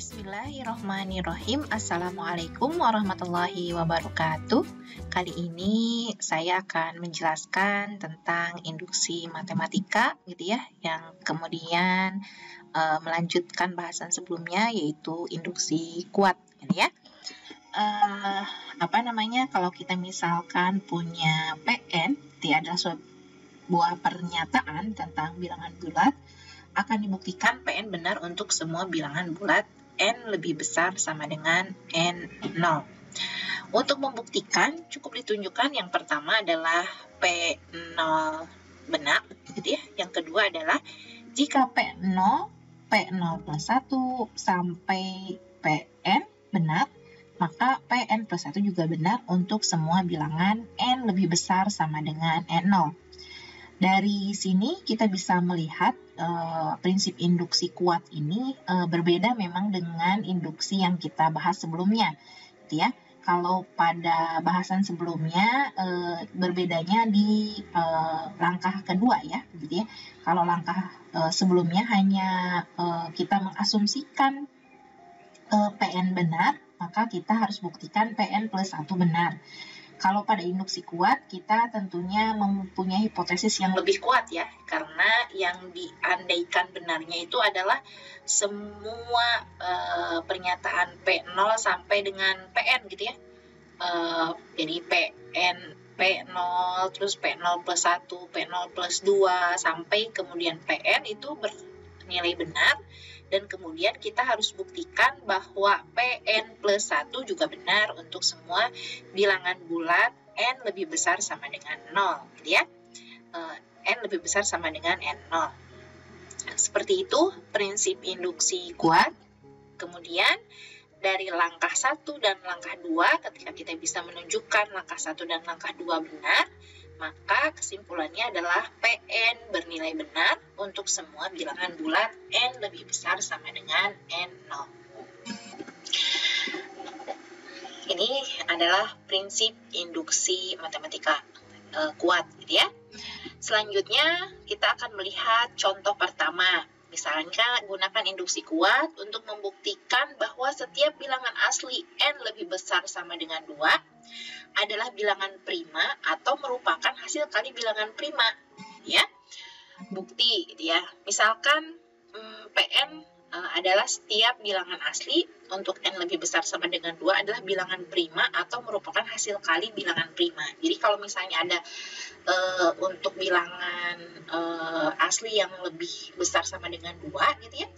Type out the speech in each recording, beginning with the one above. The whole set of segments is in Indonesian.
Bismillahirrohmanirrohim. Assalamualaikum warahmatullahi wabarakatuh. Kali ini saya akan menjelaskan tentang induksi matematika gitu ya, yang kemudian melanjutkan bahasan sebelumnya, yaitu induksi kuat gitu ya. Kalau kita misalkan punya PN, itu adalah sebuah pernyataan tentang bilangan bulat, akan dibuktikan PN benar untuk semua bilangan bulat N lebih besar sama dengan N0. Untuk membuktikan, cukup ditunjukkan yang pertama adalah P0 benar, gitu ya. Yang kedua adalah jika P0 plus 1 sampai Pn benar, maka Pn plus 1 juga benar untuk semua bilangan N lebih besar sama dengan N0. Dari sini kita bisa melihat prinsip induksi kuat ini berbeda memang dengan induksi yang kita bahas sebelumnya, gitu ya. Kalau pada bahasan sebelumnya berbedanya di langkah kedua ya, gitu ya. Kalau langkah sebelumnya hanya kita mengasumsikan PN benar, maka kita harus buktikan PN plus 1 benar. Kalau pada induksi kuat, kita tentunya mempunyai hipotesis yang lebih kuat ya, karena yang diandaikan benarnya itu adalah semua pernyataan P0 sampai dengan PN gitu ya. Jadi P0, terus P0 plus 1, P0 plus 2, sampai kemudian PN itu bernilai benar. Dan kemudian kita harus buktikan bahwa Pn plus 1 juga benar untuk semua bilangan bulat N lebih besar sama dengan 0, gitu ya. N lebih besar sama dengan N0. Seperti itu prinsip induksi kuat. Kemudian dari langkah 1 dan langkah 2, ketika kita bisa menunjukkan langkah 1 dan langkah 2 benar, maka kesimpulannya adalah Pn bernilai benar untuk semua bilangan bulat N lebih besar sama dengan N0. Ini adalah prinsip induksi matematika kuat, gitu ya. Selanjutnya kita akan melihat contoh pertama. Misalnya gunakan induksi kuat untuk membuktikan bahwa setiap bilangan asli N lebih besar sama dengan 2 adalah bilangan prima atau merupakan hasil kali bilangan prima, ya. Bukti gitu ya. Misalkan Pn adalah setiap bilangan asli untuk N lebih besar sama dengan 2 adalah bilangan prima atau merupakan hasil kali bilangan prima. Jadi kalau misalnya ada untuk bilangan asli yang lebih besar sama dengan 2 gitu ya,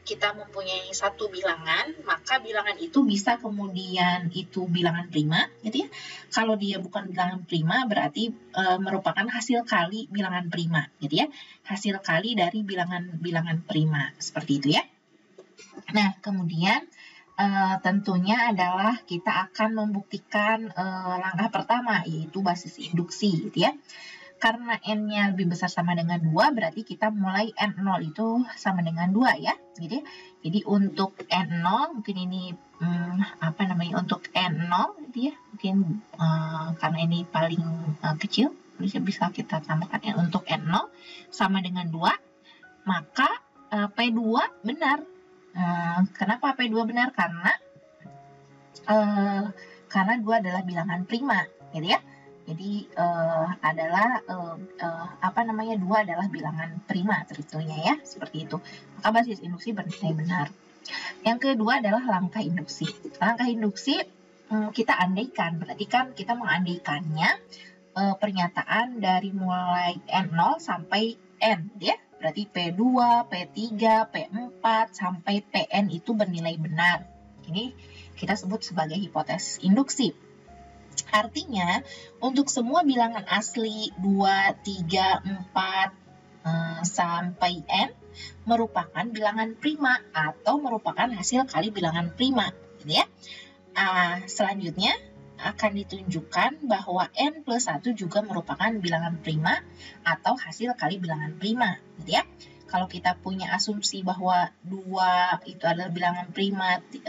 kita mempunyai satu bilangan, maka bilangan itu bisa kemudian itu bilangan prima gitu ya. Kalau dia bukan bilangan prima berarti merupakan hasil kali bilangan prima gitu ya. Hasil kali dari bilangan prima, seperti itu ya. Nah, kemudian tentunya adalah kita akan membuktikan langkah pertama, yaitu basis induksi gitu ya. Karena N-nya lebih besar sama dengan 2, berarti kita mulai N0 itu sama dengan 2 ya, gitu ya. Jadi untuk N0, mungkin ini untuk N0 gitu ya, mungkin karena ini paling kecil, bisa kita tambahkan untuk N0 sama dengan 2, maka P2 benar. Kenapa P2 benar? Karena 2 adalah bilangan prima, gitu ya. Jadi 2 adalah bilangan prima tentunya ya, seperti itu. Maka basis induksi bernilai benar. Yang kedua adalah langkah induksi. Langkah induksi kita andaikan, berarti kan kita mengandaikannya pernyataan dari mulai N0 sampai N ya. Berarti P2, P3, P4 sampai Pn itu bernilai benar. Ini kita sebut sebagai hipotesis induksi. Artinya, untuk semua bilangan asli 2, 3, 4 sampai N merupakan bilangan prima atau merupakan hasil kali bilangan prima, gitu ya. Selanjutnya akan ditunjukkan bahwa N plus 1 juga merupakan bilangan prima atau hasil kali bilangan prima, gitu ya. kalau kita punya asumsi bahwa 2 itu adalah bilangan prima, 2,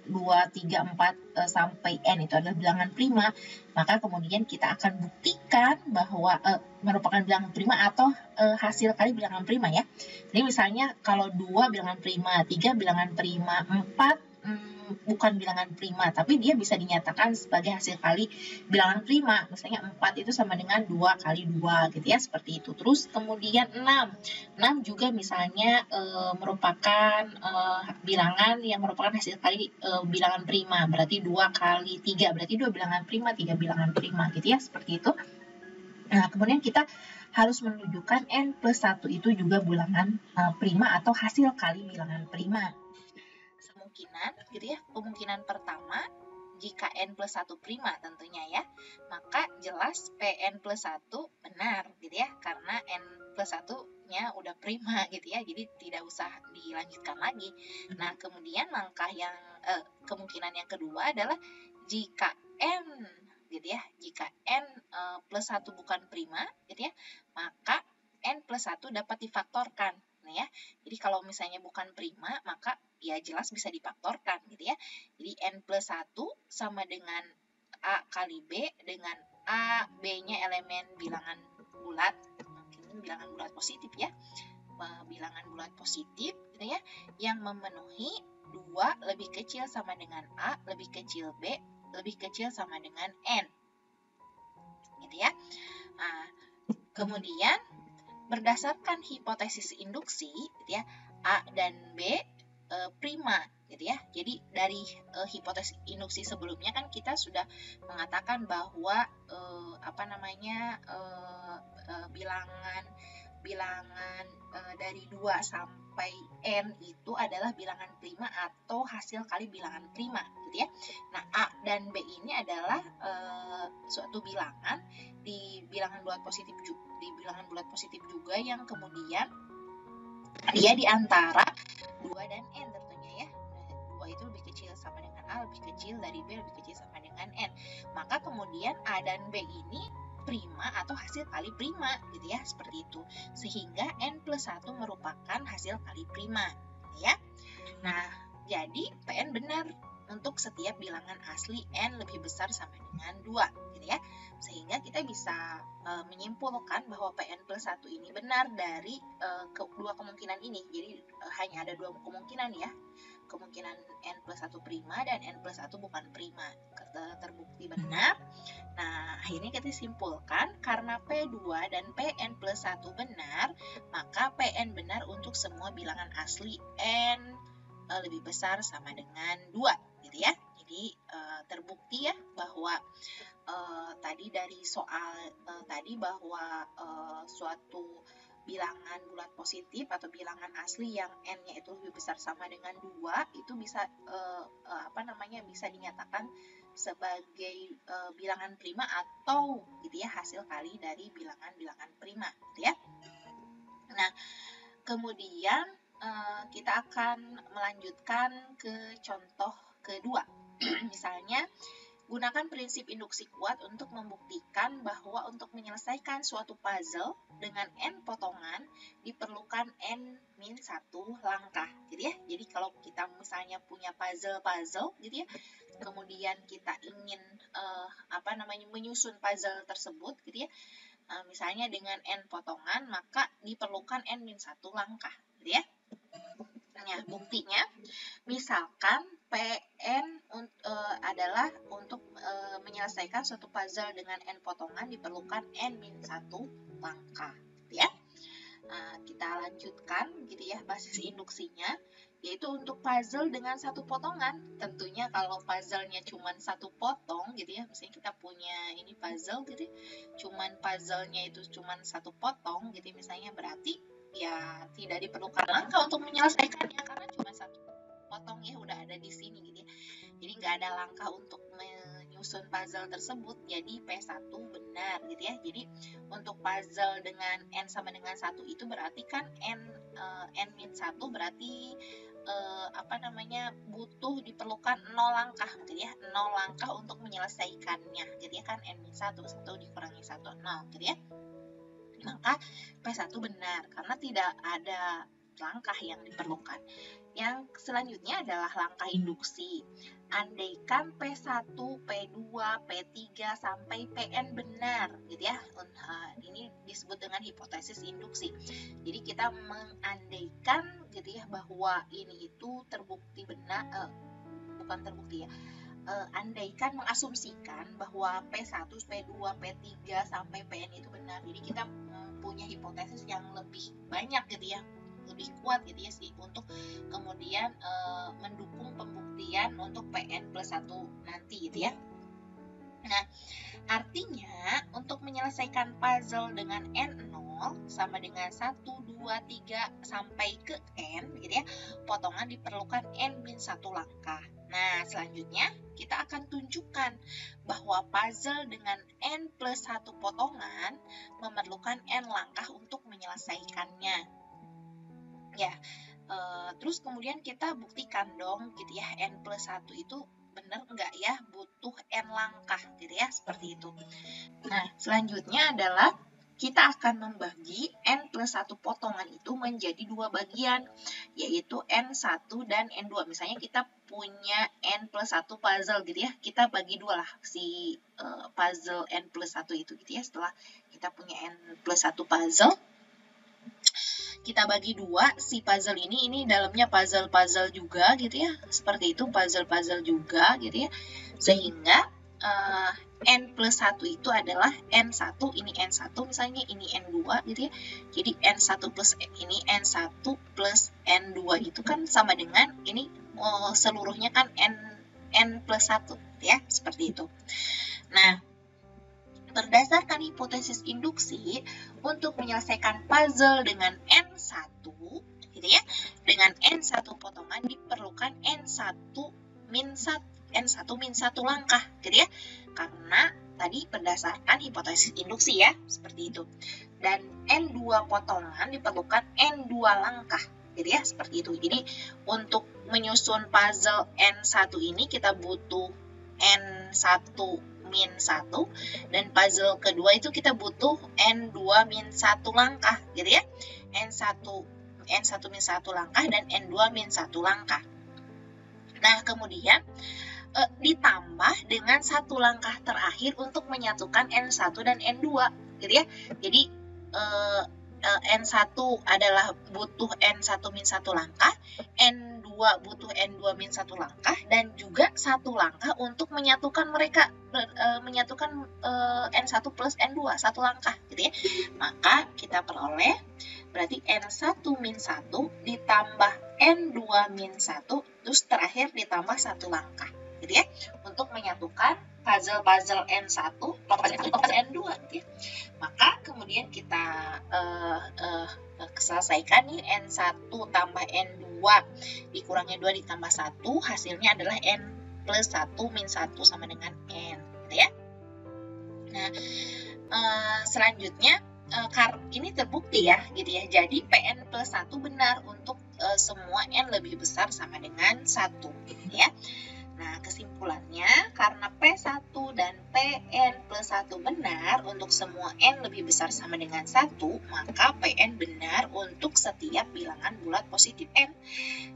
3, 4 sampai N itu adalah bilangan prima, maka kemudian kita akan buktikan bahwa merupakan bilangan prima atau hasil kali bilangan prima ya. Jadi misalnya kalau 2 bilangan prima, 3 bilangan prima, 4 bukan bilangan prima, tapi dia bisa dinyatakan sebagai hasil kali bilangan prima. Misalnya 4 itu sama dengan 2 kali 2 gitu ya, seperti itu. Terus kemudian 6 juga misalnya merupakan bilangan yang merupakan hasil kali bilangan prima, berarti 2 kali 3, berarti 2 bilangan prima, 3 bilangan prima gitu ya, seperti itu. Nah, kemudian kita harus menunjukkan N plus 1 itu juga bilangan prima atau hasil kali bilangan prima. Kemungkinan pertama, jika N plus 1 prima tentunya ya, maka jelas Pn plus 1 benar gitu ya, karena N plus 1-nya udah prima gitu ya, jadi tidak usah dilanjutkan lagi. Nah, kemudian kemungkinan yang kedua adalah jika N gitu ya, jika N plus 1 bukan prima gitu ya, maka N plus 1 dapat difaktorkan. Nah ya, jadi kalau misalnya bukan prima, maka ya jelas bisa difaktorkan gitu ya. Jadi N plus 1 sama dengan A kali B, dengan A, B-nya elemen bilangan bulat, mungkin bilangan bulat positif ya, bilangan bulat positif gitu ya, yang memenuhi 2 lebih kecil sama dengan A, lebih kecil B, lebih kecil sama dengan N gitu ya. Nah, kemudian berdasarkan hipotesis induksi gitu ya, A dan B prima gitu ya. Jadi dari hipotesis induksi sebelumnya kan kita sudah mengatakan bahwa bilangan dari 2 sampai N itu adalah bilangan prima atau hasil kali bilangan prima gitu ya. Nah, A dan B ini adalah suatu bilangan di bilangan bulat positif juga yang kemudian dia di antara 2 dan N tentunya ya. 2 itu lebih kecil sama dengan A, lebih kecil dari B, lebih kecil sama dengan N. Maka kemudian A dan B ini prima atau hasil kali prima gitu ya, seperti itu. Sehingga N plus 1 merupakan hasil kali prima gitu ya. Nah, jadi Pn benar untuk setiap bilangan asli N lebih besar sama dengan 2 gitu ya. Sehingga kita bisa menyimpulkan bahwa Pn plus 1 ini benar dari dua kemungkinan ini. Jadi hanya ada 2 kemungkinan ya. Kemungkinan N plus 1 prima dan N plus 1 bukan prima. Terbukti benar. Nah, akhirnya kita simpulkan karena P2 dan Pn plus 1 benar, maka Pn benar untuk semua bilangan asli N lebih besar sama dengan 2 gitu ya. Jadi terbukti ya bahwa tadi dari soal tadi bahwa suatu bilangan bulat positif atau bilangan asli yang N-nya itu lebih besar sama dengan 2 itu bisa bisa dinyatakan sebagai bilangan prima atau gitu ya, hasil kali dari bilangan-bilangan prima gitu ya. Nah, kemudian kita akan melanjutkan ke contoh kedua. Misalnya, gunakan prinsip induksi kuat untuk membuktikan bahwa untuk menyelesaikan suatu puzzle dengan N potongan diperlukan N-1 langkah gitu ya. Jadi kalau kita misalnya punya puzzle gitu ya, kemudian kita ingin menyusun puzzle tersebut gitu ya, misalnya dengan N potongan, maka diperlukan N-1 langkah gitu ya. Nah, buktinya misalkan Pn adalah untuk menyelesaikan suatu puzzle dengan N potongan diperlukan N-1 langkah gitu ya. Nah, kita lanjutkan gitu ya basis induksinya, yaitu untuk puzzle dengan satu potongan. Tentunya kalau puzzle-nya cuma satu potong gitu ya, misalnya kita punya ini puzzle gitu ya, puzzle-nya itu cuma satu potong gitu misalnya, berarti ya tidak diperlukan langkah untuk menyelesaikannya karena cuma satu potong ya udah ada di sini gitu ya. Jadi nggak ada langkah untuk menyusun puzzle tersebut. Jadi P1 benar gitu ya. Jadi untuk puzzle dengan N sama dengan 1 itu berarti kan N-1 berarti butuh diperlukan 0 langkah gitu ya. 0 langkah untuk menyelesaikannya. Jadi kan N-1 dikurangi 1 0 gitu ya. maka P1 benar karena tidak ada langkah yang diperlukan. Yang selanjutnya adalah langkah induksi. Andaikan P1, P2, P3 sampai Pn benar, gitu ya. Ini disebut dengan hipotesis induksi. Jadi kita mengandaikan gitu ya bahwa ini itu terbukti benar, bukan terbukti ya. Andaikan mengasumsikan bahwa P1, P2, P3 sampai Pn itu benar. Jadi kita punya hipotesis yang lebih banyak gitu ya, lebih kuat gitu ya sih untuk kemudian mendukung pembuktian untuk PN plus 1 nanti gitu ya. Nah, artinya untuk menyelesaikan puzzle dengan N0 sama dengan 1, 2, 3 sampai ke N gitu ya, potongan diperlukan N-1 langkah. Nah, selanjutnya kita akan tunjukkan bahwa puzzle dengan N plus 1 potongan memerlukan N langkah untuk menyelesaikannya. Ya, terus kemudian kita buktikan dong gitu ya, N plus 1 itu benar enggak ya, butuh N langkah gitu ya, seperti itu. Nah, selanjutnya adalah kita akan membagi N plus 1 potongan itu menjadi dua bagian, yaitu N1 dan N2. Misalnya kita punya N plus 1 puzzle gitu ya, kita bagi dua lah si puzzle N plus 1 itu gitu ya. Setelah kita punya N plus 1 puzzle, kita bagi dua si puzzle ini dalamnya puzzle juga gitu ya, seperti itu, puzzle juga gitu ya, sehingga N plus 1 itu adalah N1, ini N1 misalnya, ini N2 gitu ya, jadi N1 plus ini N1 plus N2 itu kan sama dengan ini seluruhnya kan N plus 1 ya, seperti itu. Nah, berdasarkan hipotesis induksi, untuk menyelesaikan puzzle dengan N1, gitu ya, dengan N1 potongan diperlukan N1 min 1 langkah, gitu ya, karena tadi berdasarkan hipotesis induksi ya, seperti itu. Dan N2 potongan diperlukan N2 langkah, gitu ya, seperti itu. Jadi untuk menyusun puzzle N1 ini kita butuh N1 min 1, dan puzzle kedua itu kita butuh N2 min 1 langkah gitu ya, N1 min 1 langkah dan N2 min 1 langkah. Nah, kemudian ditambah dengan 1 langkah terakhir untuk menyatukan N1 dan N2 gitu ya. Jadi N1 adalah butuh N1 min 1 langkah, N2 butuh N2 min 1 langkah, dan juga 1 langkah untuk menyatukan mereka, menyatukan N1 plus N2, 1 langkah gitu ya. Maka kita peroleh berarti N1 min 1 ditambah N2 min 1, terus terakhir ditambah 1 langkah gitu ya, untuk menyatukan puzzle N1 N2 gitu ya. Maka kemudian kita selesaikan nih, N1 tambah N2 dikurangi 2 ditambah 1, hasilnya adalah N plus 1 min 1 sama dengan N gitu ya. Nah, selanjutnya ini terbukti ya gitu ya, jadi PN plus 1 benar untuk semua N lebih besar sama dengan 1 gitu ya. Nah, kesimpulannya, karena P1 dan Pn plus 1 benar untuk semua N lebih besar sama dengan 1, maka Pn benar untuk setiap bilangan bulat positif N.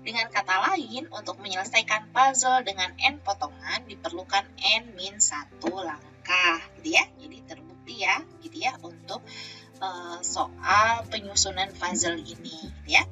Dengan kata lain, untuk menyelesaikan puzzle dengan N potongan diperlukan N min 1 langkah, gitu ya. Jadi terbukti ya, gitu ya, untuk soal penyusunan puzzle ini, gitu ya.